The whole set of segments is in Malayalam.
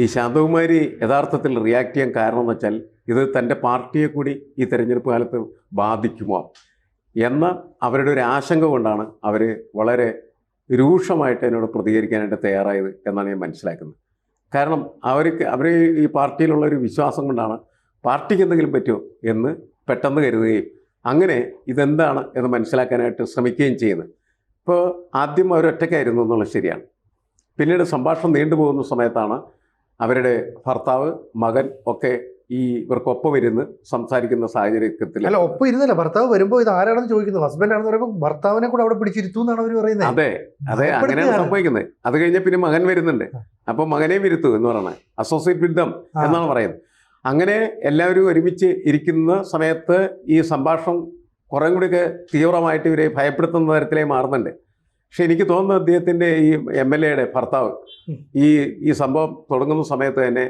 ഈ ശാന്തകുമാരി യഥാർത്ഥത്തിൽ റിയാക്ട് ചെയ്യാൻ കാരണം എന്ന് വെച്ചാൽ ഇത് തൻ്റെ പാർട്ടിയെ കൂടി ഈ തെരഞ്ഞെടുപ്പ് കാലത്ത് ബാധിക്കുമോ എന്ന അവരുടെ ഒരു ആശങ്ക കൊണ്ടാണ് അവർ വളരെ രൂക്ഷമായിട്ട് എന്നോട് പ്രതികരിക്കാനായിട്ട് തയ്യാറായത് എന്നാണ് ഞാൻ മനസ്സിലാക്കുന്നത്. കാരണം അവർ ഈ പാർട്ടിയിലുള്ള ഒരു വിശ്വാസം കൊണ്ടാണ് പാർട്ടിക്ക് എന്തെങ്കിലും പറ്റുമോ എന്ന് പെട്ടെന്ന് കരുതുകയും അങ്ങനെ ഇതെന്താണ് എന്ന് മനസ്സിലാക്കാനായിട്ട് ശ്രമിക്കുകയും ചെയ്യുന്നത്. ഇപ്പോൾ ആദ്യം അവരൊറ്റയ്ക്കായിരുന്നു എന്നുള്ളത് ശരിയാണ്. പിന്നീട് സംഭാഷണം നീണ്ടുപോകുന്ന സമയത്താണ് അവരുടെ ഭർത്താവ്, മകൻ ഒക്കെ ഇവർക്കൊപ്പം ഇരുന്ന് സംസാരിക്കുന്ന സാഹചര്യത്തിൽ. അല്ല, ഒപ്പം ഇരുന്നല്ല, ഭർത്താവ് വരുമ്പോൾ ഇത് ആരാണെന്ന് ചോദിക്കുന്നത്, ഹസ്ബൻഡ് ആണെന്ന് പറയുമ്പോൾ ഭർത്താവിനെ കൂടെ അവിടെ പിടിച്ചിരുത്തു എന്നാണ് അവർ പറയുന്നത്. അതെ, അങ്ങനെയാണ് സംഭവിക്കുന്നത്. അത് കഴിഞ്ഞ് പിന്നെ മകൻ വരുന്നുണ്ട്, അപ്പോൾ മകനെയും ഇരുത്തു എന്ന് പറയുന്നത്, അസോസിയേറ്റ് വിത്ത് ദം എന്നാണ് പറയുന്നത്. അങ്ങനെ എല്ലാവരും ഒരുമിച്ച് ഇരിക്കുന്ന സമയത്ത് ഈ സംഭാഷണം കുറേ കൂടിയൊക്കെ തീവ്രമായിട്ട് ഇവരെ ഭയപ്പെടുത്തുന്ന തരത്തിലേക്ക് മാറുന്നുണ്ട്. പക്ഷെ എനിക്ക് തോന്നുന്നത് അദ്ദേഹത്തിൻ്റെ ഈ MLA ഭർത്താവ് ഈ സംഭവം തുടങ്ങുന്ന സമയത്ത് തന്നെ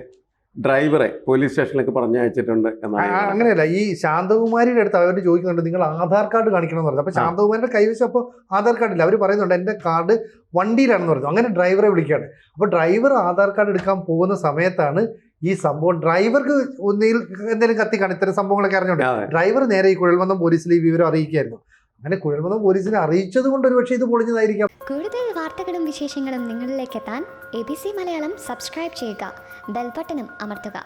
ഡ്രൈവറെ പോലീസ് സ്റ്റേഷനിലേക്ക് പറഞ്ഞയച്ചിട്ടുണ്ട് എന്നാണ്. അങ്ങനെയല്ല, ഈ ശാന്തകുമാരിയുടെ അടുത്ത് അവർ ചോദിക്കുന്നുണ്ട് നിങ്ങൾ ആധാർ കാർഡ് കാണിക്കണം എന്ന് പറഞ്ഞു. അപ്പോൾ ശാന്തകുമാരിയുടെ കൈവശം അപ്പോൾ ആധാർ കാർഡില്ല. അവർ പറയുന്നുണ്ട് എൻ്റെ കാർഡ് വണ്ടിയിലാണെന്ന് പറഞ്ഞു. അങ്ങനെ ഡ്രൈവറെ വിളിക്കുകയാണ്. അപ്പോൾ ഡ്രൈവർ ആധാർ കാർഡ് എടുക്കാൻ പോകുന്ന സമയത്താണ് ഈ സംഭവം. ഡ്രൈവർക്ക് ഒന്നിൽ എന്തെങ്കിലും കത്തിക്കാണ് ഇത്തരം സംഭവങ്ങളൊക്കെ അറിഞ്ഞുകൊണ്ട് ഡ്രൈവർ നേരെ ഈ കുഴൽമന്ദം പോലീസിൽ ഈ വിവരം അറിയിക്കുകയായിരുന്നു. അങ്ങനെ കുഴൽമന്ദം പോലീസിനെ അറിയിച്ചത് കൊണ്ട് ഒരു പക്ഷേ ഇത് പൊളിഞ്ഞതായിരിക്കാം. കൂടുതൽ വാർത്തകളും വിശേഷങ്ങളും നിങ്ങളിലേക്ക് എത്താൻ ABC മലയാളം സബ്സ്ക്രൈബ് ചെയ്യുക, ബെൽ ബട്ടണും അമർത്തുക.